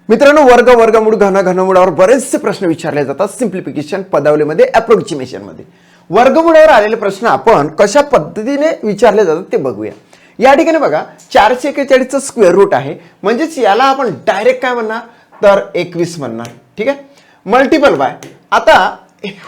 मित्रांनो, वर्गमूळ घनमुळावर बरेचसे प्रश्न विचारले जातात सिम्प्लिफिकेशन पदावलीमध्ये, अप्रोक्सिमेशन मध्ये. वर्गमूळावर आलेले प्रश्न आपण कशा पद्धतीने विचारले जातात ते बघूया. या ठिकाणी बघा 441 चं स्क्वेअर रूट आहे, म्हणजेच याला आपण डायरेक्ट काय म्हणणार तर 21 म्हणणार. ठीक आहे. मल्टिपल बाय, आता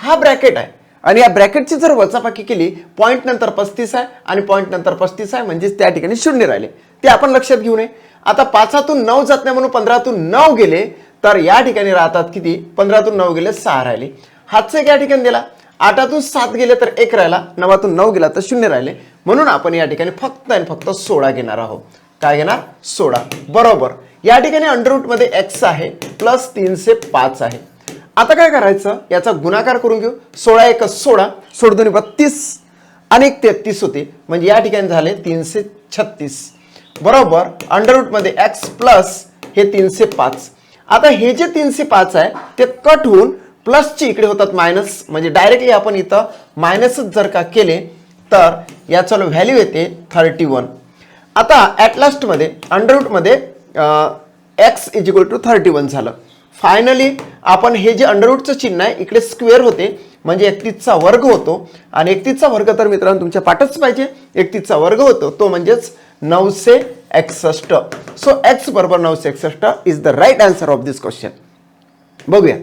हा ब्रॅकेट आहे आणि या ब्रॅकेटची जर वजाबाकी केली पॉइंट नंतर 35 आहे आणि पॉइंट नंतर 35 आहे, म्हणजे त्या ठिकाणी शून्य राहिले, ते आपण लक्षात घेऊ नये. आता 5तून 9 जात नाही म्हणून 15तून 9 गेले, तर या ठिकाणी राहतात किती, 15तून 9 गेले 6 राहिले. हातचं या ठिकाणी दिला, 8तून 7 गेले तर 1 राहिला, 9तून 9 गेला तर 0 राहिले, म्हणून आपण या ठिकाणी फक्त आणि फक्त 16 घेणार आहोत. काय घेणार, 16. बरोबर. या ठिकाणी अंडर रूट मध्ये x आहे प्लस 305 आहे. आता काय करायचं, याचा गुणाकार करून घेऊ. 16 1 16, 16 2 32 आणि 1 33 होते, म्हणजे या ठिकाणी झाले 336. बरोबर. अंडर रूट मध्ये x प्लस हे 305. आता हे जे 305 आहे ते कट होऊन प्लसची इकडे होतात मायनस, म्हणजे डायरेक्टली आपण इथं मायनसच जर का केले तर याचं व्हॅल्यू येते 31. आता ॲट लास्ट मध्ये अंडर रूट मध्ये x इज इक्वल टू 31 झालं. फायनली आपण हे जे अंडर रूटचं चिन्ह आहे इकडे स्क्वेअर होते, म्हणजे 31चा वर्ग होतो, आणि 31चा वर्ग तर मित्रांनो तुमच्या पाठच पाहिजे. 31चा वर्ग होतो तो म्हणजेच 961. सो x बरोबर 961 is the right answer of this question. बघूया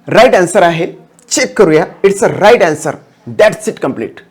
राईट आन्सर आहे, चेक करूया. It's a right answer. That's it complete.